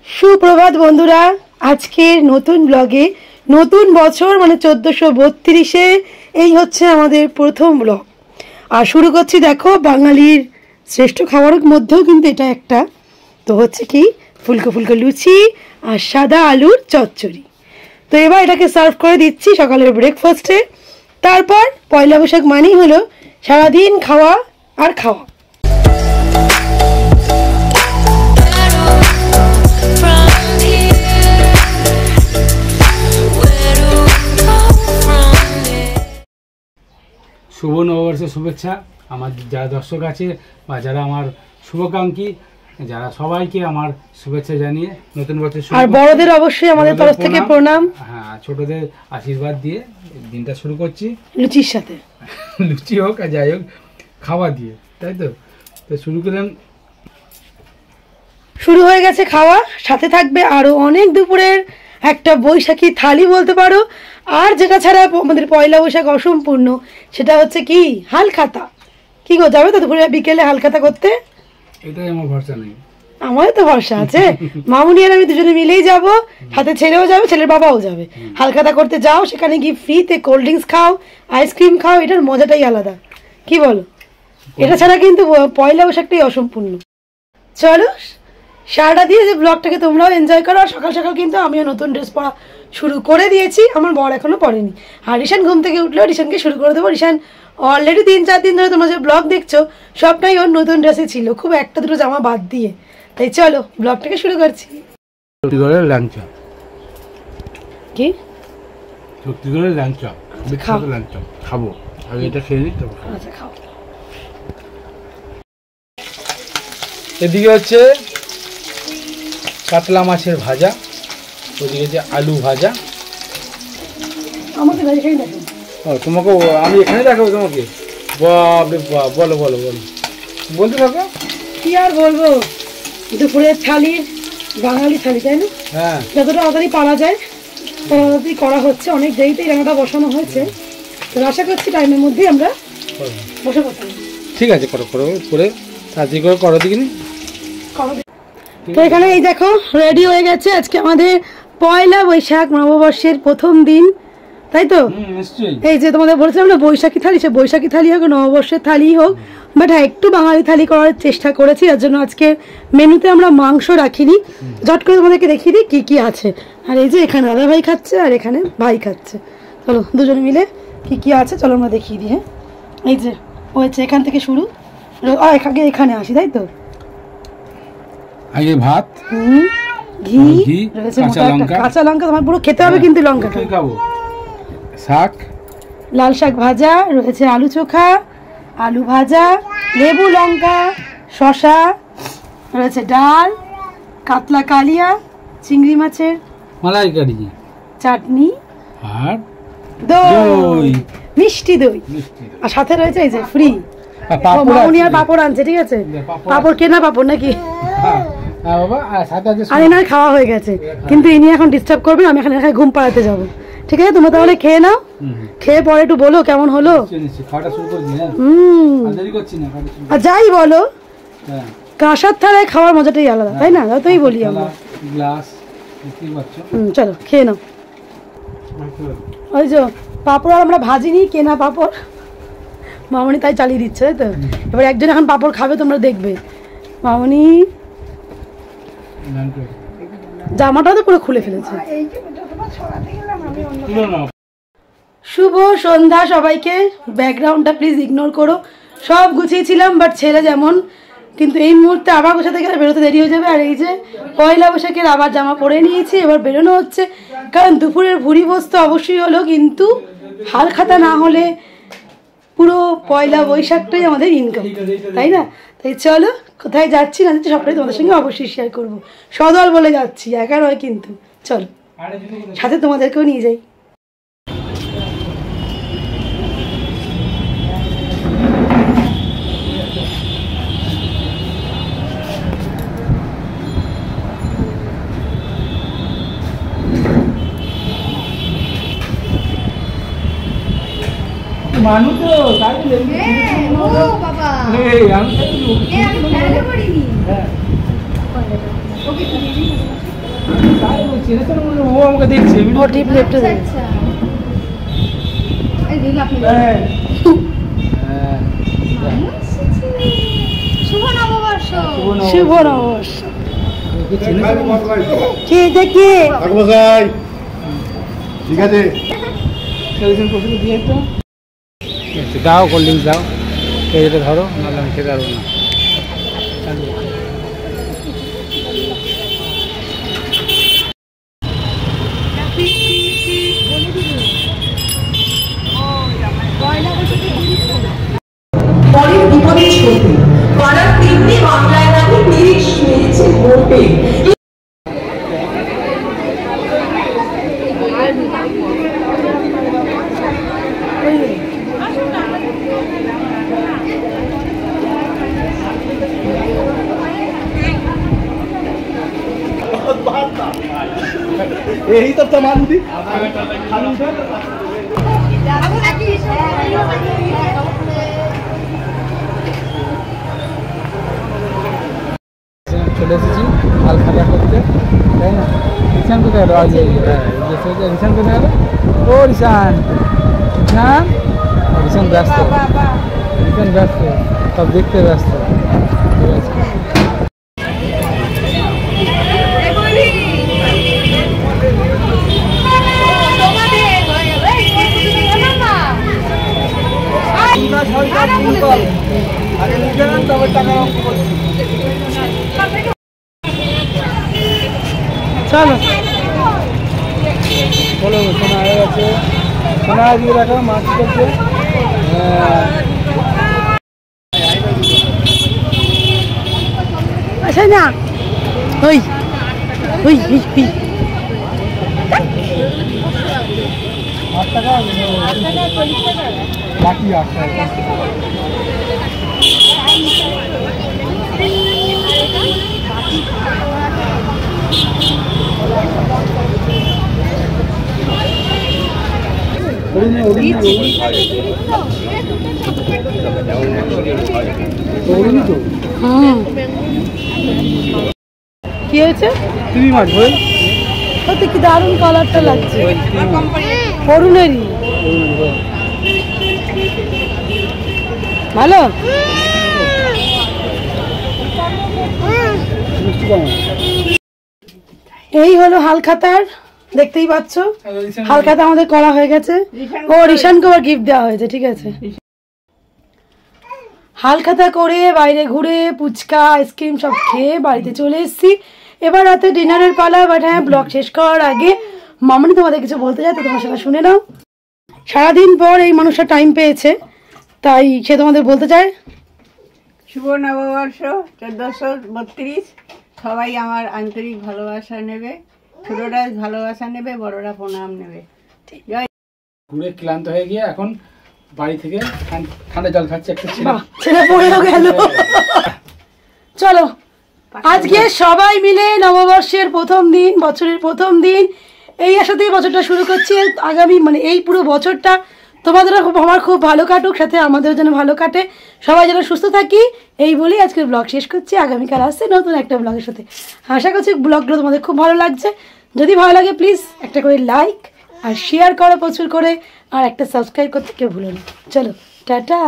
সুপ্রভাত বন্ধুরা, আজকের নতুন ব্লগে নতুন বছর মানে 1432-এ এই হচ্ছে আমাদের প্রথম ব্লগ। আর শুরু করছি, দেখো বাঙালির শ্রেষ্ঠ খাবারের মধ্যেও কিন্তু এটা একটা। তো হচ্ছে কি ফুলকো ফুলকো লুচি আর সাদা আলুর চচ্চড়ি। তো এবার এটাকে সার্ভ করে দিচ্ছি সকালের ব্রেকফাস্টে। তারপর পয়লা বৈশাখ মানেই হলো সারাদিন খাওয়া আর খাওয়া। শুভ নববর্ষের শুভেচ্ছা আমার যারা দর্শক আছে বা যারা আমার শুভাকাঙ্ক্ষী, যারা সবাইকে আমার শুভেচ্ছা জানিয়ে নতুন বছর আর বড়দের অবশ্যই আমাদের তরফ থেকে প্রণাম। হ্যাঁ, ছোটদের আশীর্বাদ দিয়ে দিনটা শুরু করছি লুচির সাথে। লুচি হোক আর যাই হোক, খাওয়া দিয়ে, তাই তো। তো শুরু করলাম, শুরু হয়ে গেছে খাওয়া, সাথে থাকবে আরো অনেক দুপুরের একটা বৈশাখী থালি বলতে পারো। আর যেটা ছাড়া আমাদের পয়লা বৈশাখ অসম্পূর্ণ সেটা হচ্ছে কি হালখাতা। কি গো, যাবে তো দুপুরে বিকেলে হালখাতা করতে? এটাই আমার ভরসা নেই। আমারও তো ভরসা আছে, মামুনি আর আমি দুজনে মিলেই যাব, সাথে ছেলেও যাবে, ছেলের বাবাও যাবে। হালখাতা করতে যাও, সেখানে গিয়ে ফ্রিতে কোল্ড ড্রিঙ্কস খাও, আইসক্রিম খাও, এটার মজাটাই আলাদা। কি বলো? এটা ছাড়া কিন্তু পয়লা বৈশাখটাই অসম্পূর্ণ। চলো সারাটা দিয়ে যে ব্লগটাকে তোমরাও এনজয় করো। আর সকাল সকাল কিন্তু আমিও নতুন ড্রেস পরা শুরু করে দিয়েছি, আমার বর এখনো পরেনি। আর রিশান ঘুম থেকে উঠলেও রিশানকে শুরু করে দেবো। রিশান অলরেডি 3-4 দিন ধরে তোমরা যে ব্লগ দেখছো সবটাই ওর নতুন ড্রেসে ছিল, খুব একটা দুটো জামা বাদ দিয়ে। তাই চলো ব্লগটাকে শুরু করছি। শক্তিগড়ের ল্যাংচা, কি শক্তিগড়ের ল্যাংচা, বিখ্যাত ল্যাংচা খাবো। আগে এটা খেয়ে নিই, তারপর আচ্ছা খাও। এদিকে হচ্ছে কাতলা মাছের ভাজা, ওদিকে যে আলু ভাজা। আমাকে ভাই খাই দেখো। ও তোমাকে আমি এখানে দেখাবো তোমাকে? বাবা বলো বলো বলো, বলতে থাকো। কি আর বলবো, দুপুরের থালি বাঙালি থালি, তাই না? হ্যাঁ, যতটা তাড়াতাড়ি পারা যায় তাড়াতাড়ি করা হচ্ছে। অনেক দেরিতেই রান্নাটা বসানো হয়েছে, তো আশা করছি টাইমের মধ্যেই আমরা বসে করতে পারবো। ঠিক আছে, করো করো করে তাড়াতাড়ি করে করো দেখিনি। তো এখানে এই দেখো রেডি হয়ে গেছে আজকে আমাদের পয়লা বৈশাখ নববর্ষের প্রথম দিন, তাই তো? এই যে তোমাদের বলছিলাম না বৈশাখী থালি, সে বৈশাখী থালি হোক নববর্ষের থালি হোক, বাট হ্যাঁ একটু বাঙালি থালি করার চেষ্টা করেছি। যার জন্য আজকে মেনুতে আমরা মাংস রাখিনি। ঝট করে তোমাদেরকে দেখিয়ে দিই কি কি আছে। আর এই যে এখানে দাদা ভাই খাচ্ছে আর এখানে ভাই খাচ্ছে। চলো দুজনে মিলে কি কি আছে চলো আমরা দেখিয়ে দিই। হ্যাঁ, এই যে হয়েছে এখান থেকে শুরু, এখানে আসি, তাই তো? আগে ভাত, ঘি রয়েছে, কাঁচা লঙ্কা, তোমার পুরো খেতে হবে কিন্তু লঙ্কাটা। খাবো শাক, লাল শাক ভাজা রয়েছে, আলু চোখা, আলু ভাজা, লেবু লঙ্কা, শশা রয়েছে, ডাল, কাতলা কালিয়া, চিংড়ি মাছের মালাইকারি, চাটনি আর দই, মিষ্টি দই। আর সাথে রয়েছে এই যে ফ্রি মামুনি আর পাপড় আনছে, ঠিক আছে? পাপড় কেনা পাপড় নাকি? আর এনার খাওয়া হয়ে গেছে, কিন্তু ইনি এখন ডিস্টার্ব করবেন। আমি এখন এখানে ঘুম পাড়াতে যাবো, ঠিক আছে? তোমরা তাহলে খেয়ে নাও, খেয়ে পরে একটু বলো কেমন হলো। আর যাই বলো, কাঁসার থালায় খাওয়ার মজাটাই আলাদা, তাই না? যতই বলি আমরা। চলো খেয়ে নাও। ওই যে পাপড় আর আমরা ভাজিনি, কেনা পাপড় মামনি তাই চালিয়ে দিচ্ছে, তাই তো? এবার একজন এখন পাপড় খাবে, তোমরা দেখবে। মামনি জামাটাও তো পুরো খুলে ফেলেছে। শুভ সন্ধ্যা সবাইকে। ব্যাকগ্রাউন্ডটা প্লিজ ইগনোর করো, সব গুছিয়েছিলাম বাট ছেলে যেমন, কিন্তু এই মুহূর্তে আবার গোছাতে গেলে বেরোতে দেরি হয়ে যাবে। আর এই যে পয়লা বৈশাখের আবার জামা পরে নিয়েছি, এবার বেরোনো হচ্ছে। কারণ দুপুরের ভুড়ি ভোজ তো অবশ্যই হলো, কিন্তু হালখাতা না হলে পুরো পয়লা বৈশাখটাই আমাদের ইনকাম, তাই না? তাই চলো কোথায় যাচ্ছি না যাচ্ছি সবটাই তোমাদের সঙ্গে অবশ্যই শেয়ার করবো। সদল বলে যাচ্ছি, একা নয় কিন্তু। চলো সাথে তোমাদেরকেও নিয়ে যাই। মানু তো তাই ও বাবা এই আমি ফেলে পড়িনি। ও আমাকে দেখছে ও টিপ লেফটে দেবে। শুভ নববর্ষ। শুভ নববর্ষ। কে দেখি ঠিক আছে দিয়ে তো দাও কোল্ড ড্রিঙ্কস দাও, এটা ধরো, নাহলে আমি খেতে পারবো না। পরের বিপদে ছবি পাড়ার তিনটি বাংলায় নাকি 30 মেরেছে ভোটে। यही तब सामान थी চলে এসেছি হালখাতা করতে, তাই না? রিসান কোথায় গেলো? রিসান কোথায় গেলো? ও রিসান, রিসান রিসান ব্যস্ত, রিসান ব্যস্ত, সব দেখতে ব্যস্ত। ঠিক আছে, চলো বলো সোনা হয়ে গেছে, সোনা দিয়ে রাখো, মাছ করছে। আচ্ছা না ওই ওই ওই ওই 8 টাকা বাকি 8 টাকা। কি হয়েছে? তুমি মাছ বই সত্যি কি দারুণ কালারটা লাগছে, অরুণেরই ভালো। এই হলো হালখাতার, দেখতেই পাচ্ছ হালখাতা আমাদের করা হয়ে গেছে। ও রিশানকে আবার গিফট দেওয়া হয়েছে। ঠিক আছে, হালখাতা করে বাইরে ঘুরে ফুচকা আইসক্রিম সব খেয়ে বাড়িতে চলে এসেছি। এবার রাতে ডিনারের পালা। বাট হ্যাঁ, ব্লগ শেষ করার আগে মামনি তোমাদের কিছু বলতে চাই, তো তোমার সেটা শুনে নাও। সারাদিন পর এই মানুষটা টাইম পেয়েছে, তাই সে তোমাদের বলতে চায় শুভ নববর্ষ 1432। সবাই আমার আন্তরিক ভালোবাসা নেবে, ছোটরা ভালোবাসা নেবে, বড়রা প্রণাম নেবে। ঘুরে ক্লান্ত হয়ে গিয়ে এখন বাড়ি থেকে ঠান্ডা জল খাচ্ছে একটা ছেলে। ছেলে পড়েও গেল। চলো আজকে সবাই মিলে নববর্ষের প্রথম দিন, বছরের প্রথম দিন, এই আশাতেই বছরটা শুরু করছি। আগামী মানে এই পুরো বছরটা তোমাদের আমার খুব ভালো কাটুক, সাথে আমাদের যেন ভালো কাটে, সবাই যেন সুস্থ থাকি, এই বলেই আজকের ব্লগ শেষ করছি। আগামীকাল আসছে নতুন একটা ব্লগের সাথে। আশা করছি ব্লগগুলো তোমাদের খুব ভালো লাগছে। যদি ভালো লাগে প্লিজ একটা করে লাইক আর শেয়ার করো প্রচুর করে, আর একটা সাবস্ক্রাইব করতে কেউ ভুলো না। চলো টাটা।